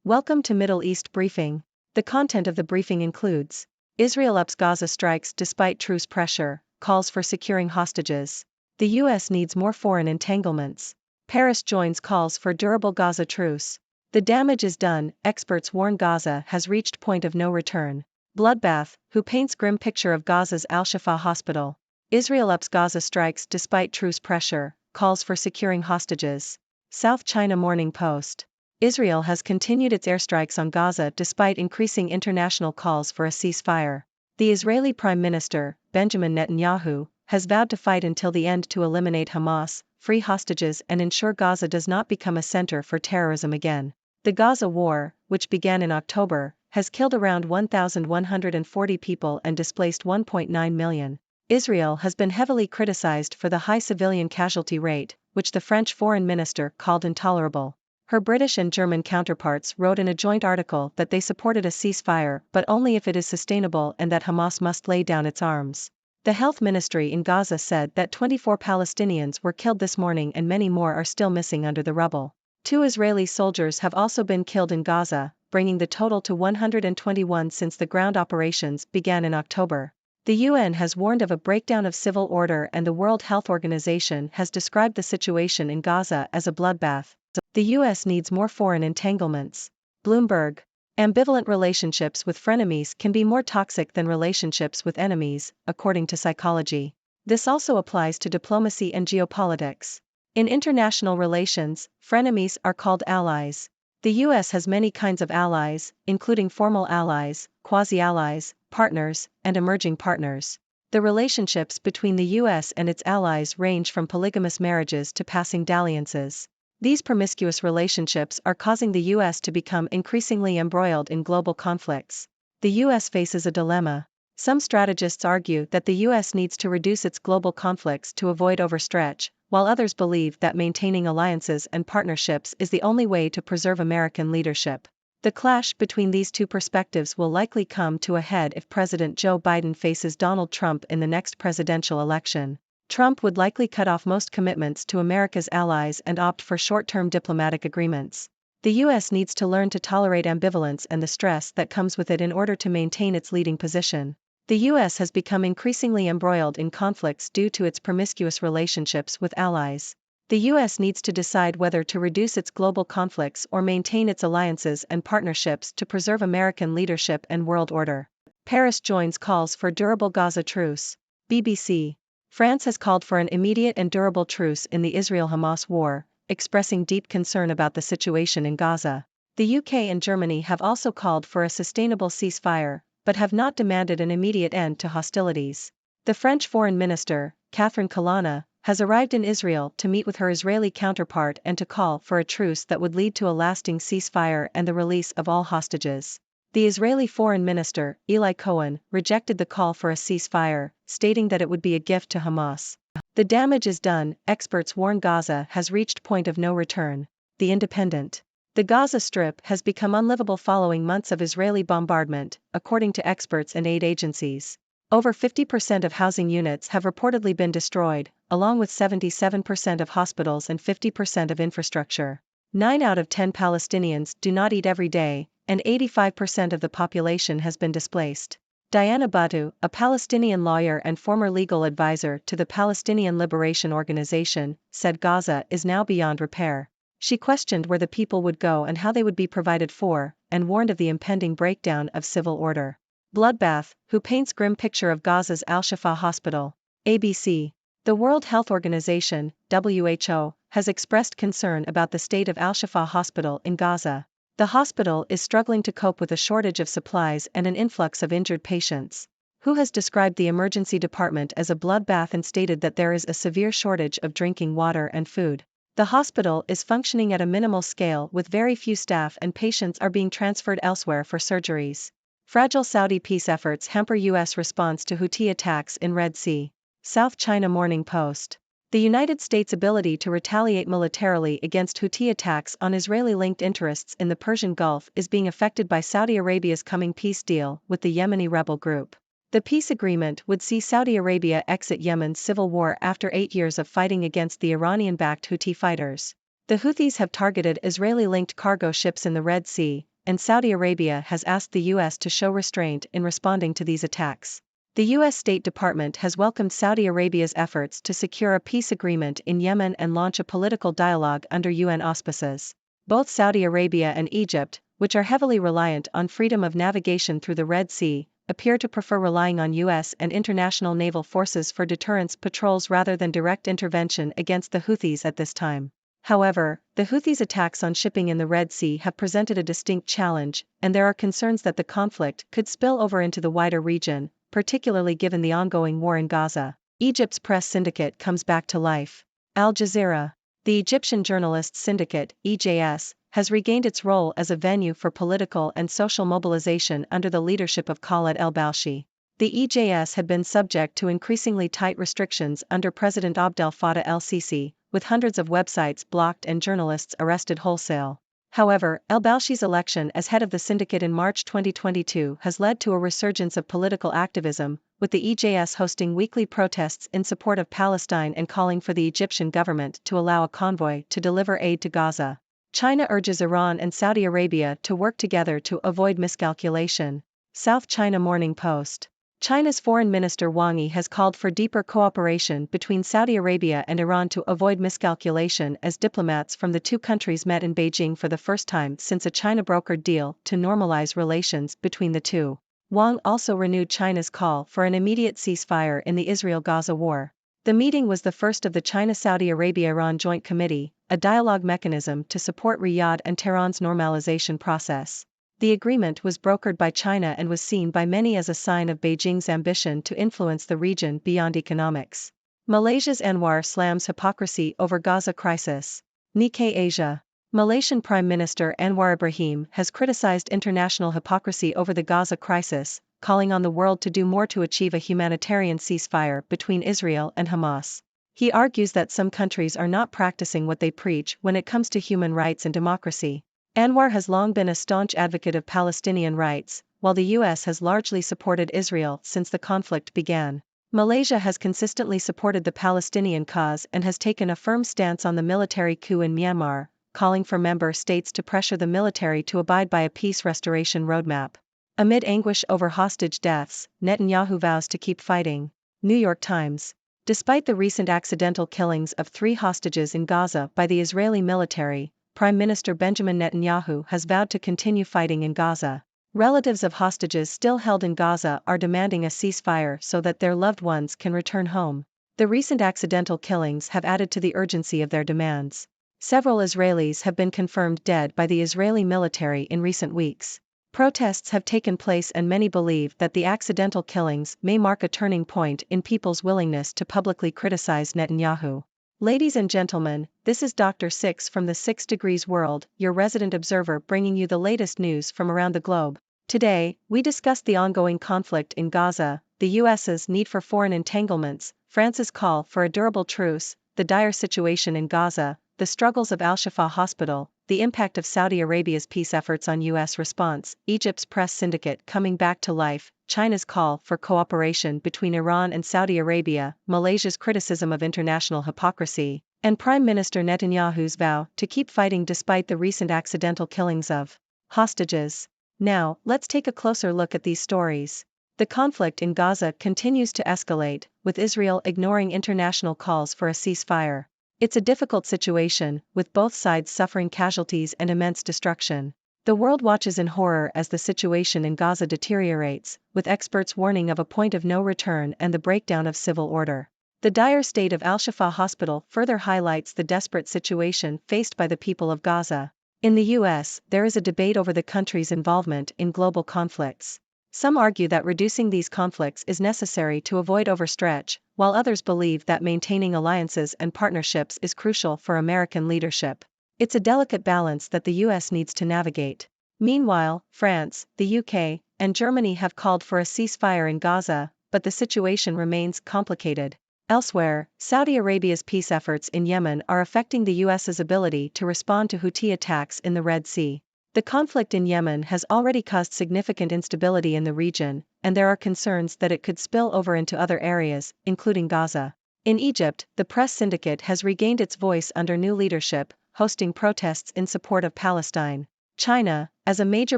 Welcome to Middle East Briefing. The content of the briefing includes: Israel ups Gaza strikes despite truce pressure, calls for securing hostages. The US needs more foreign entanglements. Paris joins calls for durable Gaza truce. The damage is done, experts warn Gaza has reached point of no return. Bloodbath, who paints grim picture of Gaza's Al-Shifa hospital. Israel ups Gaza strikes despite truce pressure, calls for securing hostages. South China Morning Post. Israel has continued its airstrikes on Gaza despite increasing international calls for a ceasefire. The Israeli Prime Minister, Benjamin Netanyahu, has vowed to fight until the end to eliminate Hamas, free hostages and ensure Gaza does not become a center for terrorism again. The Gaza war, which began in October, has killed around 1,140 people and displaced 1.9 million. Israel has been heavily criticized for the high civilian casualty rate, which the French foreign minister called intolerable. Her British and German counterparts wrote in a joint article that they supported a ceasefire but only if it is sustainable and that Hamas must lay down its arms. The health ministry in Gaza said that 24 Palestinians were killed this morning and many more are still missing under the rubble. 2 Israeli soldiers have also been killed in Gaza, bringing the total to 121 since the ground operations began in October. The UN has warned of a breakdown of civil order and the World Health Organization has described the situation in Gaza as a bloodbath. The US needs more foreign entanglements. Bloomberg. Ambivalent relationships with frenemies can be more toxic than relationships with enemies, according to psychology. This also applies to diplomacy and geopolitics. In international relations, frenemies are called allies. The US has many kinds of allies, including formal allies, quasi-allies, partners, and emerging partners. The relationships between the US and its allies range from polygamous marriages to passing dalliances. These promiscuous relationships are causing the US to become increasingly embroiled in global conflicts. The US faces a dilemma. Some strategists argue that the US needs to reduce its global conflicts to avoid overstretch, while others believe that maintaining alliances and partnerships is the only way to preserve American leadership. The clash between these two perspectives will likely come to a head if President Joe Biden faces Donald Trump in the next presidential election. Trump would likely cut off most commitments to America's allies and opt for short-term diplomatic agreements. The US needs to learn to tolerate ambivalence and the stress that comes with it in order to maintain its leading position. The US has become increasingly embroiled in conflicts due to its promiscuous relationships with allies. The US needs to decide whether to reduce its global conflicts or maintain its alliances and partnerships to preserve American leadership and world order. Paris joins calls for durable Gaza truce. BBC. France has called for an immediate and durable truce in the Israel-Hamas war, expressing deep concern about the situation in Gaza. The UK and Germany have also called for a sustainable ceasefire, but have not demanded an immediate end to hostilities. The French Foreign Minister, Catherine Colonna, has arrived in Israel to meet with her Israeli counterpart and to call for a truce that would lead to a lasting ceasefire and the release of all hostages. The Israeli Foreign Minister, Eli Cohen, rejected the call for a ceasefire, stating that it would be a gift to Hamas. The damage is done, experts warn Gaza has reached point of no return. The Independent. The Gaza Strip has become unlivable following months of Israeli bombardment, according to experts and aid agencies. Over 50% of housing units have reportedly been destroyed, along with 77% of hospitals and 50% of infrastructure. 9 out of 10 Palestinians do not eat every day, and 85% of the population has been displaced. Diana Batu, a Palestinian lawyer and former legal advisor to the Palestinian Liberation Organization, said Gaza is now beyond repair. She questioned where the people would go and how they would be provided for, and warned of the impending breakdown of civil order. Bloodbath, who paints grim picture of Gaza's Al-Shifa hospital. ABC. The World Health Organization, WHO, has expressed concern about the state of Al-Shifa hospital in Gaza. The hospital is struggling to cope with a shortage of supplies and an influx of injured patients. WHO has described the emergency department as a bloodbath and stated that there is a severe shortage of drinking water and food. The hospital is functioning at a minimal scale with very few staff and patients are being transferred elsewhere for surgeries. Fragile Saudi peace efforts hamper U.S. response to Houthi attacks in Red Sea. South China Morning Post. The United States' ability to retaliate militarily against Houthi attacks on Israeli-linked interests in the Persian Gulf is being affected by Saudi Arabia's coming peace deal with the Yemeni rebel group. The peace agreement would see Saudi Arabia exit Yemen's civil war after 8 years of fighting against the Iranian-backed Houthi fighters. The Houthis have targeted Israeli-linked cargo ships in the Red Sea, and Saudi Arabia has asked the US to show restraint in responding to these attacks. The US State Department has welcomed Saudi Arabia's efforts to secure a peace agreement in Yemen and launch a political dialogue under UN auspices. Both Saudi Arabia and Egypt, which are heavily reliant on freedom of navigation through the Red Sea, appear to prefer relying on US and international naval forces for deterrence patrols rather than direct intervention against the Houthis at this time. However, the Houthis' attacks on shipping in the Red Sea have presented a distinct challenge, and there are concerns that the conflict could spill over into the wider region, particularly given the ongoing war in Gaza. Egypt's press syndicate comes back to life. Al Jazeera. The Egyptian Journalists Syndicate, EJS, has regained its role as a venue for political and social mobilization under the leadership of Khaled el-Balshi. The EJS had been subject to increasingly tight restrictions under President Abdel Fattah el-Sisi, with hundreds of websites blocked and journalists arrested wholesale. However, el-Balshi's election as head of the syndicate in March 2022 has led to a resurgence of political activism, with the EJS hosting weekly protests in support of Palestine and calling for the Egyptian government to allow a convoy to deliver aid to Gaza. China urges Iran and Saudi Arabia to work together to avoid miscalculation. South China Morning Post. China's Foreign Minister Wang Yi has called for deeper cooperation between Saudi Arabia and Iran to avoid miscalculation as diplomats from the two countries met in Beijing for the first time since a China-brokered deal to normalize relations between the two. Wang also renewed China's call for an immediate ceasefire in the Israel-Gaza war. The meeting was the first of the China-Saudi Arabia-Iran Joint Committee, a dialogue mechanism to support Riyadh and Tehran's normalization process. The agreement was brokered by China and was seen by many as a sign of Beijing's ambition to influence the region beyond economics. Malaysia's Anwar slams hypocrisy over Gaza crisis. Nikkei Asia. Malaysian Prime Minister Anwar Ibrahim has criticized international hypocrisy over the Gaza crisis, calling on the world to do more to achieve a humanitarian ceasefire between Israel and Hamas. He argues that some countries are not practicing what they preach when it comes to human rights and democracy. Anwar has long been a staunch advocate of Palestinian rights, while the US has largely supported Israel since the conflict began. Malaysia has consistently supported the Palestinian cause and has taken a firm stance on the military coup in Myanmar, calling for member states to pressure the military to abide by a peace restoration roadmap. Amid anguish over hostage deaths, Netanyahu vows to keep fighting. New York Times. Despite the recent accidental killings of 3 hostages in Gaza by the Israeli military, Prime Minister Benjamin Netanyahu has vowed to continue fighting in Gaza. Relatives of hostages still held in Gaza are demanding a ceasefire so that their loved ones can return home. The recent accidental killings have added to the urgency of their demands. Several Israelis have been confirmed dead by the Israeli military in recent weeks. Protests have taken place and many believe that the accidental killings may mark a turning point in people's willingness to publicly criticize Netanyahu. Ladies and gentlemen, this is Dr. Six from the 6 Degrees World, your resident observer bringing you the latest news from around the globe. Today, we discussed the ongoing conflict in Gaza, the US's need for foreign entanglements, France's call for a durable truce, the dire situation in Gaza, the struggles of Al-Shifa Hospital, the impact of Saudi Arabia's peace efforts on US response, Egypt's press syndicate coming back to life, China's call for cooperation between Iran and Saudi Arabia, Malaysia's criticism of international hypocrisy, and Prime Minister Netanyahu's vow to keep fighting despite the recent accidental killings of hostages. Now, let's take a closer look at these stories. The conflict in Gaza continues to escalate, with Israel ignoring international calls for a ceasefire. It's a difficult situation, with both sides suffering casualties and immense destruction. The world watches in horror as the situation in Gaza deteriorates, with experts warning of a point of no return and the breakdown of civil order. The dire state of Al-Shifa Hospital further highlights the desperate situation faced by the people of Gaza. In the US, there is a debate over the country's involvement in global conflicts. Some argue that reducing these conflicts is necessary to avoid overstretch, while others believe that maintaining alliances and partnerships is crucial for American leadership. It's a delicate balance that the US needs to navigate. Meanwhile, France, the UK, and Germany have called for a ceasefire in Gaza, but the situation remains complicated. Elsewhere, Saudi Arabia's peace efforts in Yemen are affecting the US's ability to respond to Houthi attacks in the Red Sea. The conflict in Yemen has already caused significant instability in the region, and there are concerns that it could spill over into other areas, including Gaza. In Egypt, the press syndicate has regained its voice under new leadership, hosting protests in support of Palestine. China, as a major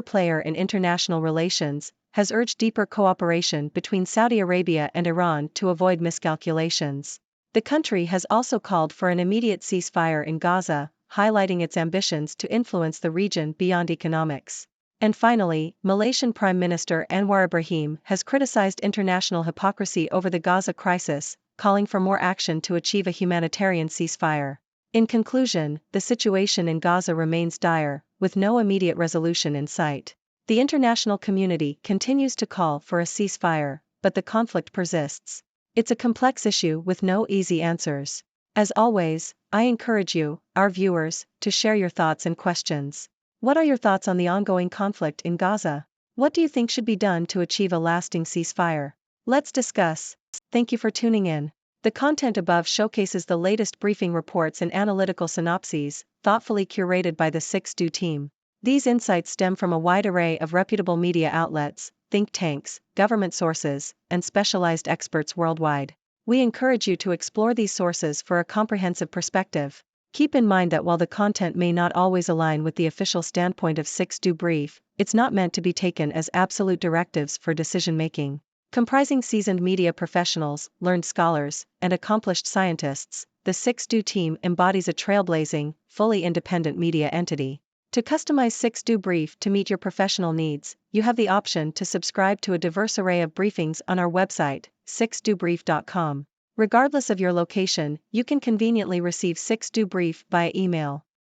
player in international relations, has urged deeper cooperation between Saudi Arabia and Iran to avoid miscalculations. The country has also called for an immediate ceasefire in Gaza, highlighting its ambitions to influence the region beyond economics. And finally, Malaysian Prime Minister Anwar Ibrahim has criticized international hypocrisy over the Gaza crisis, calling for more action to achieve a humanitarian ceasefire. In conclusion, the situation in Gaza remains dire, with no immediate resolution in sight. The international community continues to call for a ceasefire, but the conflict persists. It's a complex issue with no easy answers. As always, I encourage you, our viewers, to share your thoughts and questions. What are your thoughts on the ongoing conflict in Gaza? What do you think should be done to achieve a lasting ceasefire? Let's discuss. Thank you for tuning in. The content above showcases the latest briefing reports and analytical synopses, thoughtfully curated by the 6Do team. These insights stem from a wide array of reputable media outlets, think tanks, government sources, and specialized experts worldwide. We encourage you to explore these sources for a comprehensive perspective. Keep in mind that while the content may not always align with the official standpoint of 6Do Brief, it's not meant to be taken as absolute directives for decision-making. Comprising seasoned media professionals, learned scholars, and accomplished scientists, the 6Do team embodies a trailblazing, fully independent media entity. To customize 6Do Brief to meet your professional needs, you have the option to subscribe to a diverse array of briefings on our website, 6dobrief.com. Regardless of your location, you can conveniently receive 6Do Brief via email.